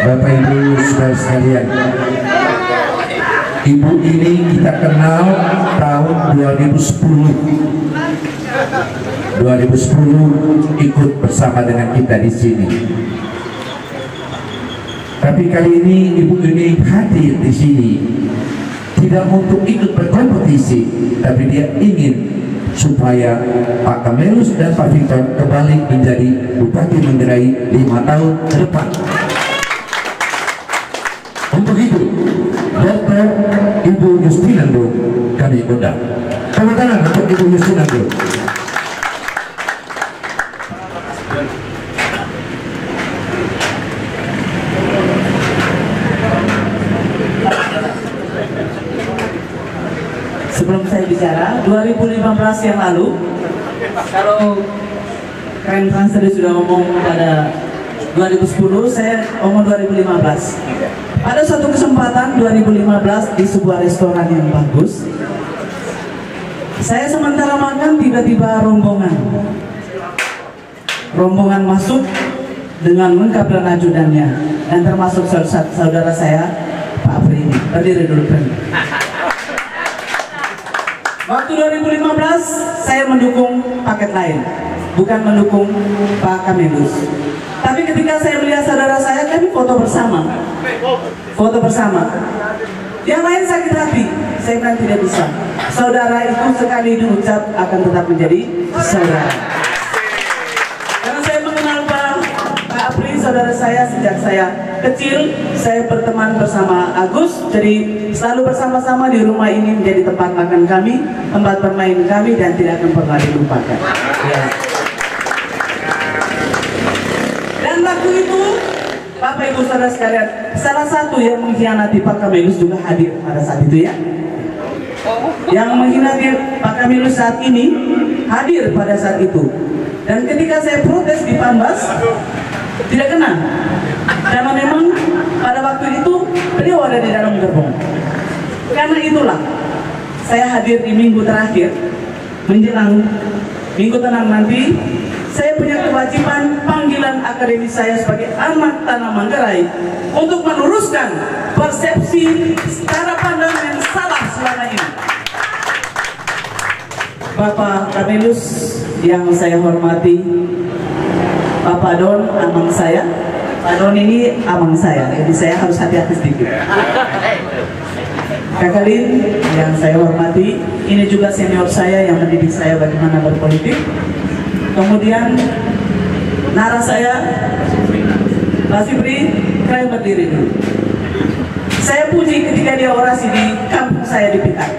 Bapak Ibu saudara sekalian, Ibu ini kita kenal tahun 2010 ikut bersama dengan kita di sini. Tapi kali ini Ibu ini hadir di sini tidak untuk ikut berkompetisi, tapi dia ingin supaya Pak Kamilus dan Pak Victor kembali menjadi Bupati Manggarai 5 tahun ke depan. Untuk itu, Dr. Ibu Justinando kami undang. Tepuk tangan untuk Ibu Justinando. Sebelum saya bicara, 2015 yang lalu, kalau Keren Trans tadi sudah ngomong pada 2010, saya ngomong 2015. Pada suatu kesempatan 2015 di sebuah restoran yang bagus, saya sementara makan tiba-tiba rombongan masuk dengan lengkap dan ajudannya, dan termasuk saudara saya Pak Afri ini. Berdiri dulu, Pak. Waktu 2015 saya mendukung paket lain, bukan mendukung Pak Kamilus. Tapi ketika saya melihat saudara saya, kami foto bersama. Yang lain sakit hati, saya bilang tidak bisa. Saudara itu sekali diucap akan tetap menjadi saudara. Karena saya mengenal Pak Apri, saudara saya sejak saya kecil. Saya berteman bersama Agus, jadi selalu bersama-sama di rumah ini menjadi tempat makan kami, tempat bermain kami, dan tidak akan pernah dilupakan. Ya. Dan waktu itu, Bapak Ibu saudara sekalian, salah satu yang mengkhianati Pak Kamilus juga hadir pada saat itu ya. Yang mengkhianati Pak Kamilus saat ini hadir pada saat itu. Dan ketika saya protes di Panbas, tidak kena. Karena memang pada waktu itu beliau ada di dalam gerbong. Karena itulah saya hadir di minggu terakhir menjelang minggu tenang nanti. Saya punya kewajiban panggilan akademis saya sebagai anak tanah Manggarai untuk meluruskan persepsi cara pandang yang salah selama ini. Bapak Kamilus yang saya hormati, Bapak Don, amang saya. Pak Don ini amang saya, jadi saya harus hati-hati sedikit. Kakak Lin yang saya hormati, ini juga senior saya yang mendidik saya bagaimana berpolitik. Kemudian Nara saya, Pak Sipri, kalian berdiri dulu. Saya puji ketika dia orasi di kampung saya di Pitak.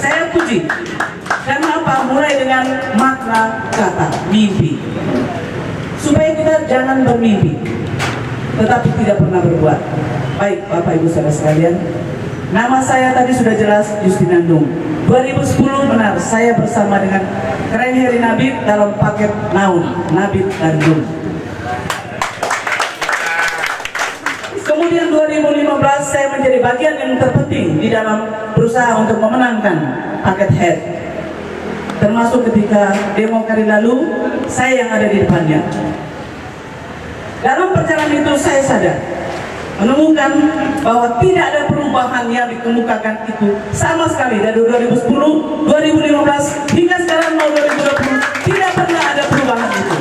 Saya puji. Karena apa? Mulai dengan makna kata mimpi. Supaya kita jangan bermimpi, tetapi tidak pernah berbuat. Baik Bapak Ibu saudara sekalian, nama saya tadi sudah jelas, Justinando. 2010 benar, saya bersama dengan Keren Heri Nabib dalam paket Naun, Nabib dan Dum. Kemudian 2015 saya menjadi bagian yang terpenting di dalam berusaha untuk memenangkan paket head. Termasuk ketika demo kali lalu, saya yang ada di depannya. Dalam perjalanan itu saya sadar, menemukan bahwa tidak ada perubahan yang dikemukakan itu sama sekali dari 2010, 2015 hingga sekarang mau 2020, tidak pernah ada perubahan itu.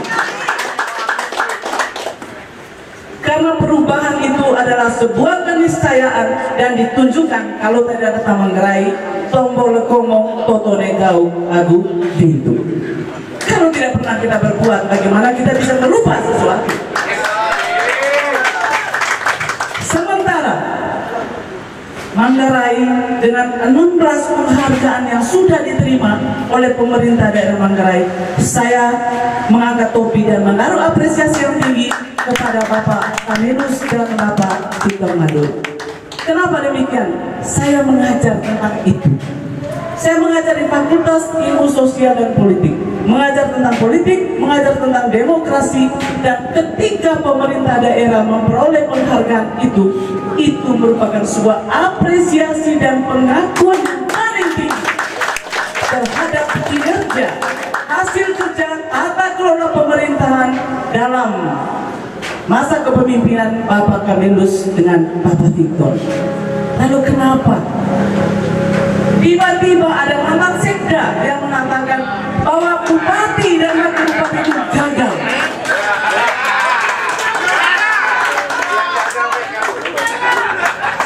Karena perubahan itu adalah sebuah keniscayaan dan ditunjukkan kalau tidak ada Manggarai, tombol lekomo, toto negau, agu, pintu. Kalau tidak pernah kita berbuat, bagaimana kita bisa merubah sesuatu? Sementara Manggarai dengan 16 penghargaan yang sudah diterima oleh pemerintah daerah Manggarai, saya mengangkat topi dan menaruh apresiasi yang tinggi kepada Bapak Kamilus dan Bapak Victor Madu. Kenapa demikian? Saya mengajar tentang itu. Saya mengajar di Fakultas Ilmu Sosial dan Politik, mengajar tentang politik, mengajar tentang demokrasi, dan ketika pemerintah daerah memperoleh penghargaan itu merupakan sebuah apresiasi dan pengakuan yang paling tinggi terhadap kinerja, hasil kerja tata kelola pemerintahan dalam masa kepemimpinan Bapak Kamilus dengan Bapak Victor. Lalu kenapa tiba-tiba ada mantan sekda yang mengatakan bahwa bupati dan wakil bupati itu gagal?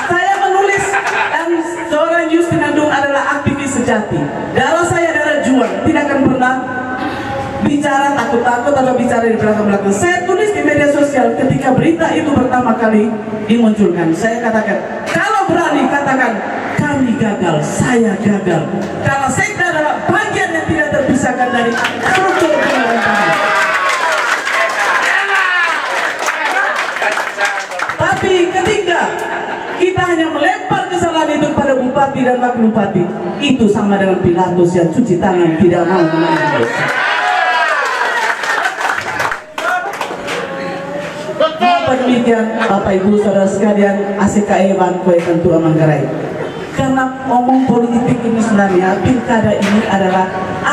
Saya menulis, dan seorang Justin Andung adalah aktivis sejati. Darah saya darah juang, tidak akan pernah bicara takut-takut atau bicara di belakang-belakang. Saya tulis di media sosial ketika berita itu pertama kali dimunculkan. Saya katakan, kalau berani katakan kami gagal, saya gagal. Karena sekda adalah bagian yang tidak terpisahkan dari struktur pemerintahan. Tapi ketika kita hanya melempar kesalahan itu pada bupati dan wakil bupati, itu sama dengan Pilatus yang cuci tangan tidak mau menanggung dosa. Demikian Bapak Ibu Saudara sekalian, ACKE Bankoe tentu Manggarai. Karena ngomong politik ini sebenarnya, pilkada ini adalah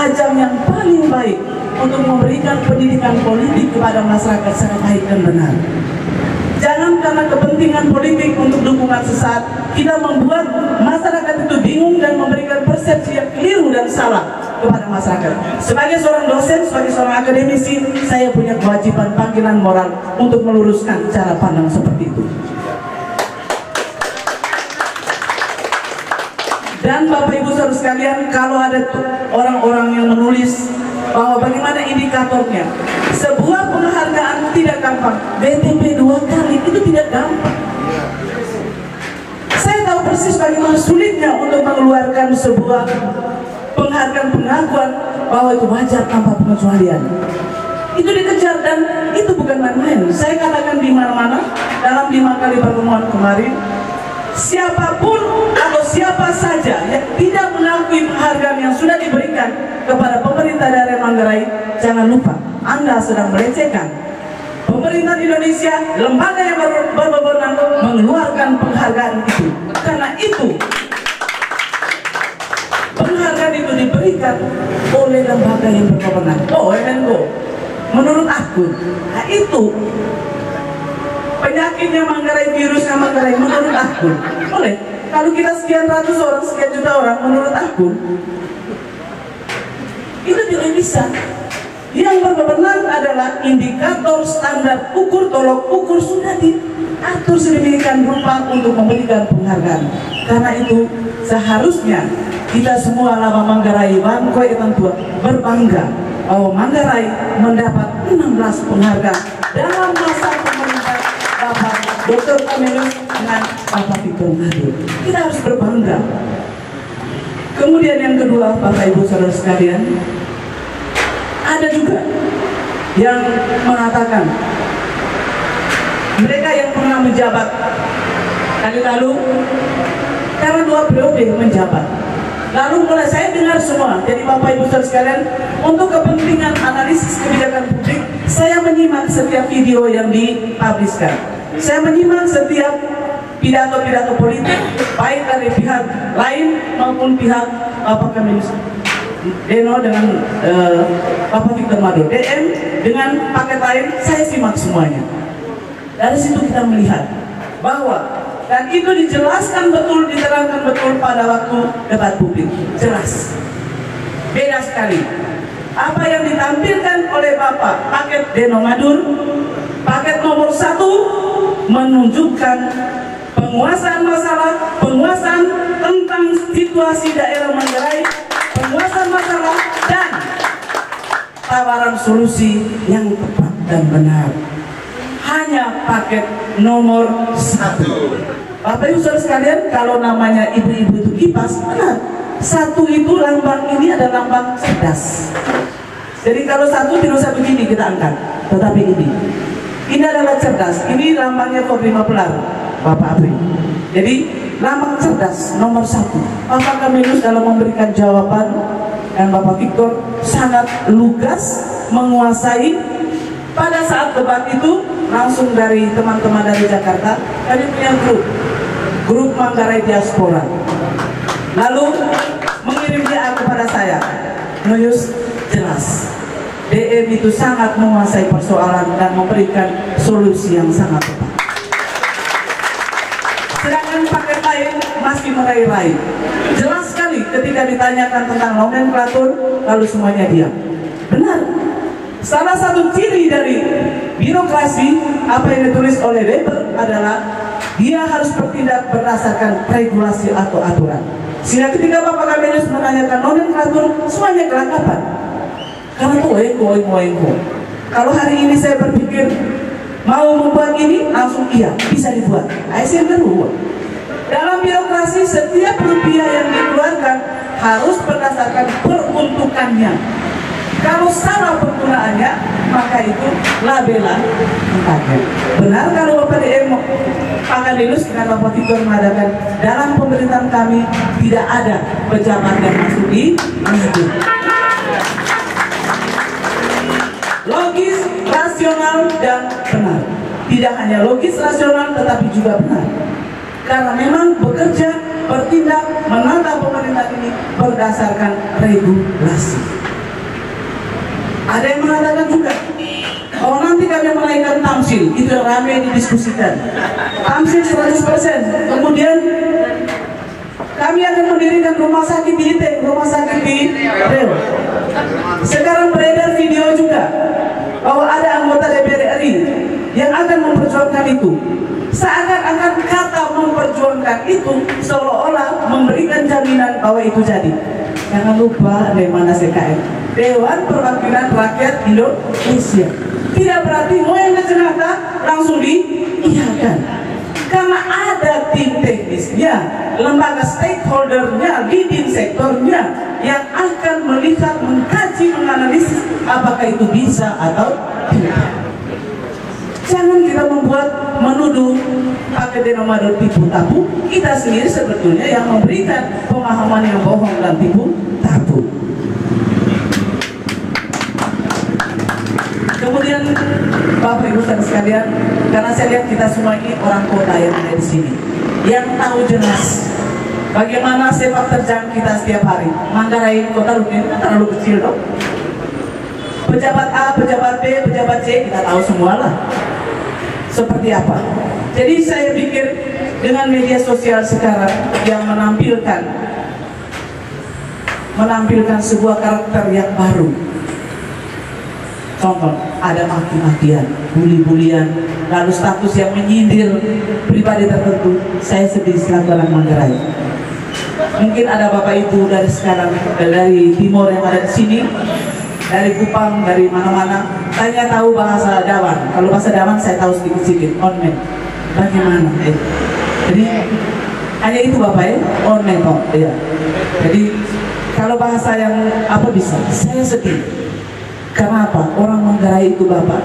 ajang yang paling baik untuk memberikan pendidikan politik kepada masyarakat secara baik dan benar. Jangan karena kepentingan politik untuk dukungan sesaat kita membuat masyarakat itu bingung dan memberikan persepsi yang keliru dan salah kepada masyarakat. Sebagai seorang dosen, sebagai seorang akademisi, saya punya kewajiban panggilan moral untuk meluruskan cara pandang seperti itu. Dan Bapak Ibu Saudara sekalian, kalau ada orang-orang yang menulis bahwa bagaimana indikatornya, sebuah penghargaan tidak gampang. BTP 2 kali itu tidak gampang. Saya tahu persis bagaimana sulitnya untuk mengeluarkan sebuah penghargaan pengakuan bahwa itu wajar tanpa pengecualian. Itu dikejar dan itu bukan main-main. Saya katakan di mana-mana dalam 5 kali pertemuan kemarin, siapapun atau siapa saja yang tidak mengakui penghargaan yang sudah diberikan kepada pemerintah daerah Manggarai, jangan lupa Anda sedang melecehkan pemerintah Indonesia, lembaga yang berwenang mengeluarkan penghargaan itu. Karena itu penghargaan itu diberikan oleh lembaga yang berwenang. Menko. Menurut aku, nah itu penyakitnya Manggarai, virusnya Manggarai. Menurut aku, boleh. Kalau kita sekian ratus orang, sekian juta orang, menurut aku itu tidak bisa. Yang berwenang adalah indikator, standar, ukur, tolok ukur sudah diatur sedemikian rupa untuk memberikan penghargaan. Karena itu seharusnya kita semua lama Manggarai Bankoe tentu berbangga bahwa Manggarai mendapat 16 penghargaan dalam masa pemerintahan Bapak Dr. Kamilus dengan Bapak Victor Madur. Kita harus berbangga. Kemudian yang kedua, Bapak Ibu Saudara sekalian, ada juga yang mengatakan mereka yang pernah menjabat kali lalu karena 2 periode menjabat. Lalu mulai saya dengar semua. Jadi Bapak Ibu Saudara sekalian, untuk kepentingan analisis kebijakan publik, saya menyimak setiap video yang dipubliskan. Saya menyimak setiap pidato-pidato politik, baik dari pihak lain maupun pihak Bapak Kamilus Deno dengan Bapak Victor Madur, DM dengan paket lain. Saya simak semuanya. Dari situ kita melihat bahwa, dan itu dijelaskan betul, diterangkan betul pada waktu debat publik. Jelas. Beda sekali. Apa yang ditampilkan oleh Bapak paket Deno Madur, paket nomor 1 menunjukkan penguasaan masalah, penguasaan tentang situasi daerah Manggarai, penguasaan masalah, dan tawaran solusi yang tepat dan benar. Hanya paket nomor 1. Bapak Ibu Saudara sekalian, kalau namanya ibu-ibu itu kipas, benar. 1 itu lambang, ini ada lambang cerdas. Jadi kalau 1 tidak usah begini kita angkat, tetapi ini adalah cerdas. Ini lambangnya Kopi Mapelar, Bapak Apri. Jadi lambang cerdas nomor 1. Bapak Kamilus dalam memberikan jawaban, dan Bapak Victor sangat lugas menguasai. Pada saat debat itu langsung dari teman-teman dari Jakarta, kami punya grup Manggarai Diaspora, lalu mengirim dia kepada saya, Nuyus jelas, DM itu sangat menguasai persoalan dan memberikan solusi yang sangat tepat. Sedangkan paket lain masih meraih-raih. Jelas sekali ketika ditanyakan tentang nomenklatur, lalu semuanya diam. Benar. Salah satu ciri dari birokrasi, apa yang ditulis oleh Weber adalah dia harus bertindak berdasarkan regulasi atau aturan. Sehingga ketika Bapak Kamenus menanyakan nomenklatur, semuanya kelakapan. Karena itu oeng-oeng. Kalau hari ini saya berpikir mau membuat ini, langsung iya, bisa dibuat. Saya beruang. Dalam birokrasi, setiap rupiah yang dikeluarkan harus berdasarkan peruntukannya. Kalau salah penggunaannya, maka itu labelan tempatnya. Benar kalau Bapak DM Pak Kamenus dengan Bapak Victor mengadakan dalam pemerintahan kami tidak ada pejabat yang masuk di itu. Logis, rasional, dan benar. Tidak hanya logis, rasional, tetapi juga benar. Karena memang bekerja, bertindak, menata pemerintahan ini berdasarkan regulasi. Ada yang mengatakan juga, oh nanti kami menaikkan tamsil, itu yang ramai didiskusikan. Tamsil 100%, kemudian kami akan mendirikan rumah sakit di Ite, rumah sakit di Reo. Sekarang beredar video juga bahwa ada anggota DPR RI yang akan memperjuangkan itu. Seakan-akan kata memperjuangkan itu seolah-olah memberikan jaminan bahwa itu jadi. Jangan lupa Dewan CKM, Dewan Perwakilan Rakyat Indonesia. Tidak berarti mau yang kejahatan langsung diiyakan. Karena ada tim teknisnya, lembaga stakeholdernya, leading sektornya yang akan melihat, mengkaji, menganalisis apakah itu bisa atau tidak. Jangan kita menuduh pakai denominator tipu tapu. Kita sendiri sebetulnya yang memberikan pemahaman yang bohong dan tipu tapu. Kemudian Bapak Ibu dan sekalian, karena saya lihat kita semua ini orang kota yang ada di sini, yang tahu jelas bagaimana sepak terjang kita setiap hari. Manggarai kota Lukin itu terlalu kecil dong. Pejabat A, pejabat B, pejabat C kita tahu semua lah seperti apa. Jadi saya pikir dengan media sosial sekarang yang menampilkan sebuah karakter yang baru. Contoh, ada maki-makian, bully-bulian, lalu status yang menyindir pribadi tertentu. Saya sedih selaku orang Manggarai. Mungkin ada Bapak Ibu dari sekarang dari timur yang ada di sini, dari Kupang, dari mana-mana, saya tahu bahasa Dawan. Kalau bahasa Dawan saya tahu sedikit-sedikit. Onmen, bagaimana? Jadi hanya itu Bapak ya, onmen kok. Ya. Jadi kalau bahasa yang apa bisa? Saya sedih. Kenapa? Orang Manggarai itu Bapak,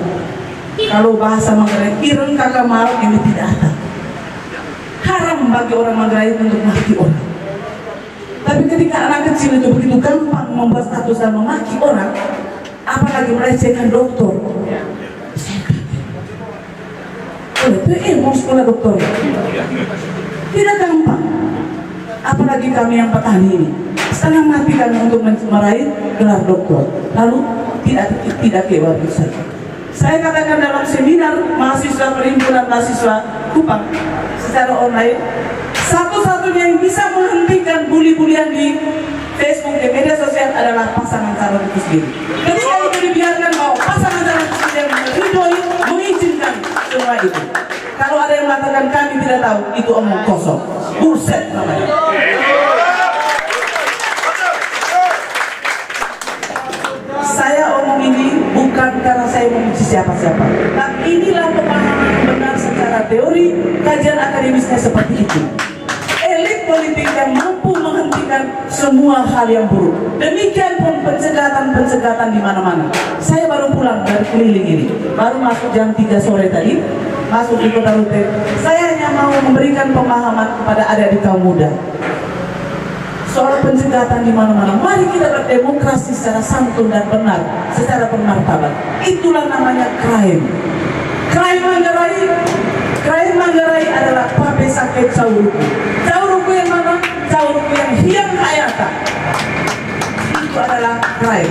kalau bahasa Manggarai ireng kakak mal ini tidak ada. Haram bagi orang Manggarai untuk memaki orang. Tapi ketika anak kecil itu begitu gampang membuat status dan memaki orang, apalagi melecehkan dokter. Itu mau sekolah dokter. Tidak gampang. Apalagi kami yang petani ini, setengah mati kami untuk meraih gelar dokter. Lalu tidak keluar bisa. Saya katakan dalam seminar mahasiswa perhimpunan mahasiswa Kupang secara online, satu-satunya yang bisa menghentikan bully-bulian di Facebook, di media sosial adalah pasangan calon itu sendiri. Ketika itu dibiarkan bahwa pasangan calon itu sendiri meridoi, mengizinkan semua itu. Kalau ada yang mengatakan kami tidak tahu, itu omong kosong. Buset namanya. Saya omong ini bukan karena saya memuji siapa-siapa, tapi inilah pemahaman benar secara teori, kajian akademisnya seperti itu. Elit politik yang mampu menghentikan semua hal yang buruk. Demikian pun pencegatan di mana-mana. Saya baru pulang dari keliling ini, baru masuk jam 3 sore tadi, masuk di Kota Rute. Saya hanya mau memberikan pemahaman kepada adik-adik kaum muda soal pencegatan di mana-mana. Mari kita berdemokrasi secara santun dan benar, secara bermartabat. Itulah namanya crime. Crime Manggarai. Crime Manggarai adalah pape sakit cauruku. Cauruku yang mana? Cauruku yang hiang hayata. Itu adalah crime.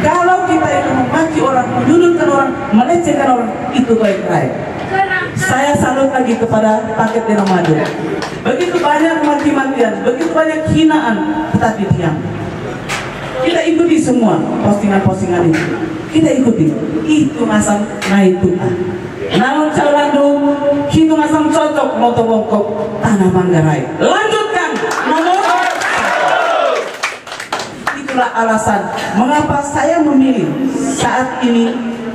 Kalau kita itu memaki memikirkan orang itu baik-baik. Saya salut lagi kepada paket Deno Madul. Begitu banyak maki-makian, begitu banyak hinaan, tetapi diam. Kita ikuti semua postingan-postingan itu. Kita ikuti. Itu masam naik Tuhan. Namun Calandung, itu masam cocok moto bongkok tanah Manggarai. Lanjutkan nomor. Itulah alasan mengapa saya memilih saat ini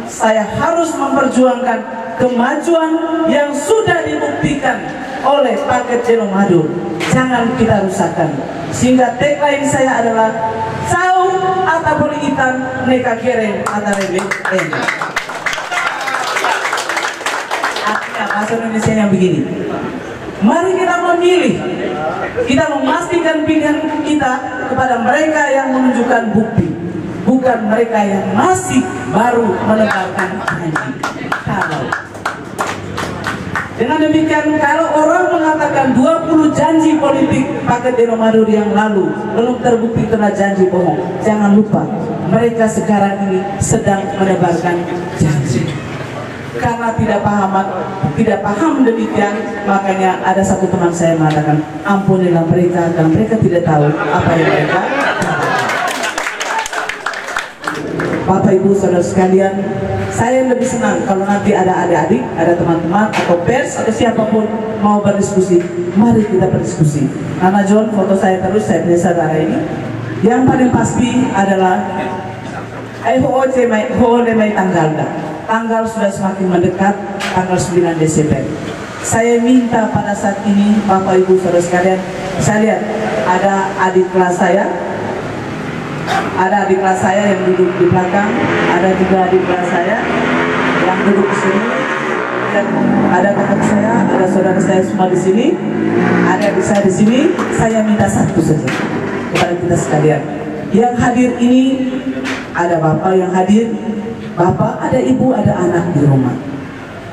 saya harus memperjuangkan kemajuan yang sudah dibuktikan oleh paket Deno Madul. Jangan kita rusakkan. Sehingga tagline saya adalah Sau atau poliitan neka gereng atau rebel. Artinya bahasa Indonesia yang begini. Mari kita memilih. Kita memastikan pilihan kita kepada mereka yang menunjukkan bukti, bukan mereka yang masih baru menebarkan janji. Dengan demikian, kalau orang mengatakan 20 janji politik paket Deno Madul yang lalu belum terbukti karena janji bohong, jangan lupa mereka sekarang ini sedang menebarkan janji. Karena tidak paham demikian, makanya ada satu teman saya mengatakan, ampunilah mereka karena mereka tidak tahu apa yang mereka tahu. Bapak Ibu Saudara sekalian, saya lebih senang kalau nanti ada adik-adik, ada teman-teman atau pers atau siapapun mau berdiskusi, mari kita berdiskusi. Karena John foto saya terus, saya punya saudara ini. Yang paling pasti adalah tanggal sudah semakin mendekat, tanggal 9 Desember. Saya minta pada saat ini Bapak Ibu Saudara sekalian, saya lihat ada adik kelas saya, yang duduk di belakang, ada juga adik kelas saya yang duduk di sini, dan ada kakak saya, ada saudara saya semua di sini, ada adik saya di sini. Saya minta satu saja kepada kita sekalian. Yang hadir ini ada bapak yang hadir, bapak, ada ibu, ada anak di rumah.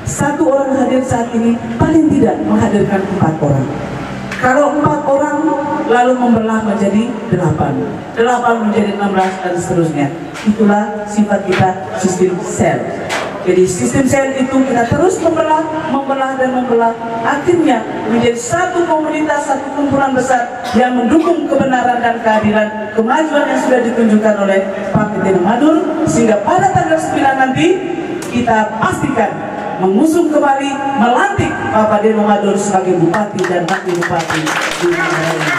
Satu orang hadir saat ini paling tidak menghadirkan 4 orang. Kalau 4 orang lalu membelah menjadi 8 menjadi 16 dan seterusnya. Itulah sifat kita sistem sel. Jadi sistem sel itu kita terus membelah dan membelah, akhirnya menjadi satu komunitas, satu kumpulan besar yang mendukung kebenaran dan keadilan, kemajuan yang sudah ditunjukkan oleh paket Deno Madul, sehingga pada tanggal 9 nanti kita pastikan mengusung kembali, melantik Bapak Deno Madul sebagai bupati dan wakil bupati di negara ini.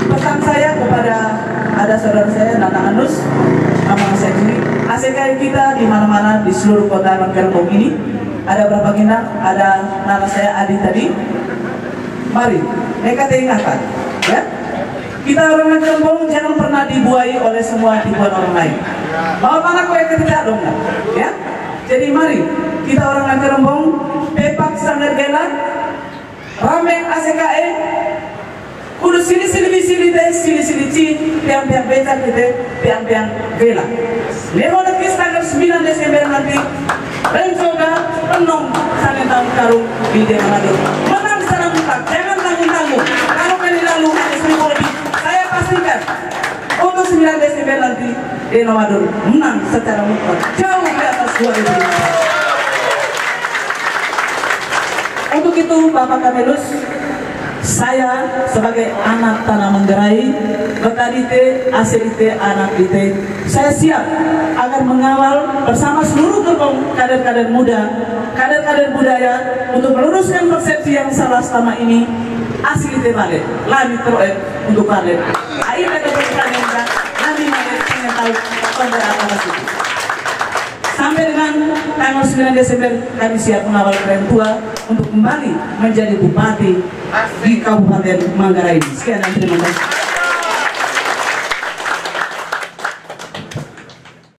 Pesan saya kepada ada saudara saya Nana Anus, Amang Sekri, ACKI kita di mana-mana di seluruh kota Manggarai ini. Ada berapa gina? Ada nana saya Adi tadi. Mari, mereka diingatkan, ya. Kita orang Kampung jangan pernah dibuai oleh semua tipuan orang lain. Mau mana kau yang tidak dong, ya? Jadi mari kita orang Kampung, pepak sangat gela, rameng ACKI, kudu sini ci, piang becak kita, piang gela. Lewat tanggal 9 Desember nanti, Rencoga penuh sangat tahun karung di Deno Madul. Menang secara mutlak, jangan tanggung-tanggung. Kalau kali lalu ada 1000 lebih, saya pastikan untuk 9 Desember nanti Deno Madul menang secara mutlak jauh di atas 2000. Untuk itu Bapak Kamelus, saya sebagai anak tanah Manggarai, betadite, aselite, anak dite, saya siap akan mengawal bersama seluruh gerbong kader-kader muda, kader-kader budaya untuk meluruskan persepsi yang salah selama ini. Aselite balik, lami teroek untuk balik. Ayo kita berkata, lami balik, pengen tahu pada apa itu. Sampai dengan tanggal 9 Desember kami siap mengawal kalian tua untuk kembali menjadi bupati di Kabupaten Manggarai. Sekian dan terima kasih.